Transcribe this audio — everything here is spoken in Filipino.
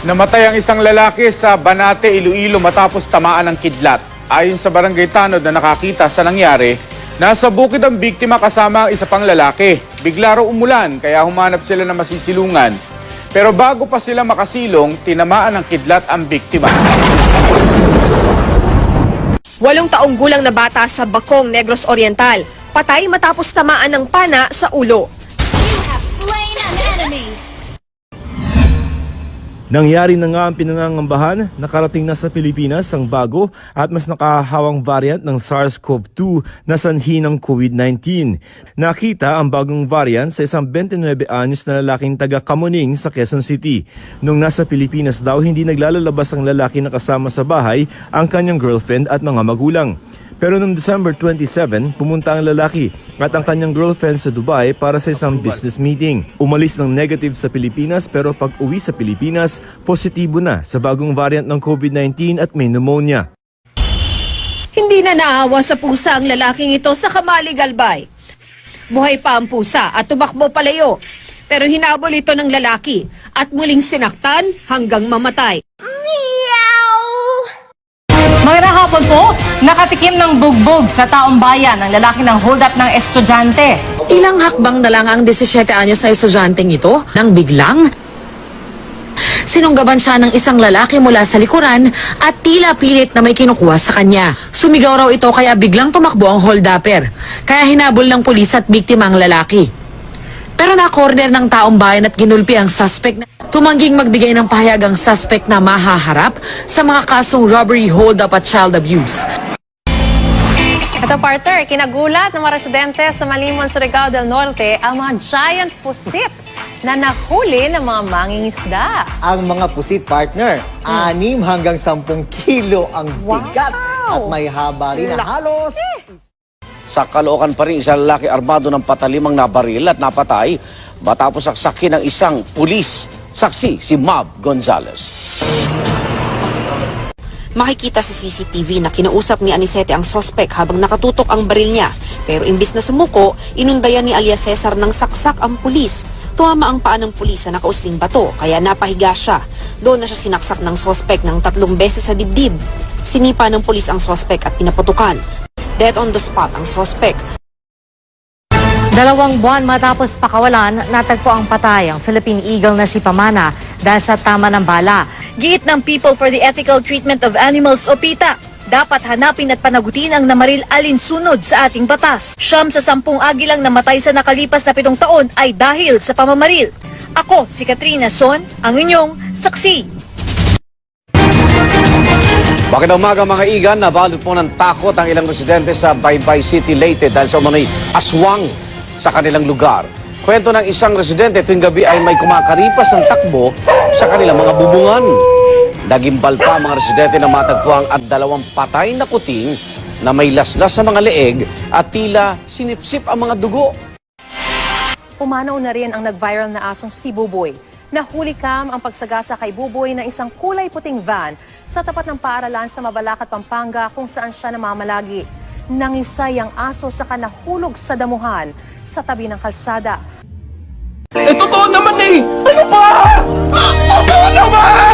Namatay ang isang lalaki sa Banate, Iloilo matapos tamaan ng kidlat. Ayon sa barangay tanod na nakakita sa nangyari, nasa bukid ang biktima kasama ang isa pang lalaki. Bigla raw umulan kaya humanap sila ng masisilungan. Pero bago pa sila makasilong, tinamaan ng kidlat ang biktima. 8 taong gulang na bata sa Bacong, Negros Oriental. Patay matapos tamaan ng pana sa ulo. Nangyari na nga ang pinangangambahan, nakarating na sa Pilipinas ang bago at mas nakahawang variant ng SARS-CoV-2 na sanhi ng COVID-19. Nakita ang bagong variant sa isang 29 anyos na lalaking taga Kamuning sa Quezon City. Nung nasa Pilipinas daw, hindi naglalabas ang lalaki na kasama sa bahay ang kanyang girlfriend at mga magulang. Pero noong December 27, pumunta ang lalaki at ang kanyang girlfriend sa Dubai para sa isang business meeting. Umalis ng negative sa Pilipinas pero pag uwi sa Pilipinas, positibo na sa bagong variant ng COVID-19 at may pneumonia. Hindi na naawa sa pusa ang lalaking ito sa Kamali, Galbay. Buhay pa ang pusa at tumakbo palayo. Pero hinabol ito ng lalaki at muling sinaktan hanggang mamatay. Magandang hapon po, nakatikim ng bugbog sa taong bayan ang lalaki ng hold-up ng estudyante. Ilang hakbang na lang ang 17 anyos sa estudyanteng ito nang biglang sinunggaban siya ng isang lalaki mula sa likuran at tila pilit na may kinukuha sa kanya. Sumigaw raw ito kaya biglang tumakbo ang hold-upper. Kaya hinabol ng pulis at biktima ang lalaki. Pero na-corner ng taong bayan at ginulpi ang suspect na tumangging magbigay ng pahayag ang suspect na mahaharap sa mga kasong robbery, hold-up at child abuse. Ito, partner, kinagulat ng mga residente sa Malimon, Surigao del Norte ang mga giant pusit na nahuli ng mga mangingisda. Ang mga pusit, partner, 6 hanggang 10 kilo ang bigat at may haba rin na halos. Sa Caloocan pa rin, isang lalaki armado ng patalimang nabaril at napatay matapos saksakin ng isang pulis. Saksi si Mab Gonzalez. Makikita sa CCTV na kinausap ni Anisete ang sospek habang nakatutok ang baril niya. Pero imbis na sumuko, inundayan ni alias Cesar ng saksak ang pulis. Tumama ang paa ng pulis sa nakausling bato kaya napahiga siya. Doon na siya sinaksak ng sospek ng 3 beses sa dibdib. Sinipa ng pulis ang sospek at pinaputukan. Dead on the spot ang sospek. 2 buwan matapos pakawalan, natagpo ang patay ang Philippine Eagle na si Pamana dahil sa tama ng bala. Giit ng People for the Ethical Treatment of Animals o PETA, dapat hanapin at panagutin ang namaril alinsunod sa ating batas. 9 sa 10 agilang namatay sa nakalipas na 7 taon ay dahil sa pamamaril. Ako, si Katrina Son, ang inyong saksi. Magandang umaga mga igan, nabalot po ng takot ang ilang residente sa Baybay City, Leyte dahil sa umano'y aswang sa kanilang lugar. Kwento ng isang residente, tuwing gabi ay may kumakaripas ng takbo sa kanilang mga bubungan. Nagimbal pa mga residente na matagpuan at 2 patay na kuting na may laslas sa mga leeg at tila sinipsip ang mga dugo. Pumanaw na rin ang nag-viral na asong si Buboy. Nahuli kam ang pagsagasa kay Buboy ng isang kulay puting van sa tapat ng paaralan sa Mabalacat, Pampanga kung saan siya namamalagi. Nangisay ang aso sa kanahulog sa damuhan sa tabi ng kalsada. Totoo naman eh! Ano ba? Totoo naman!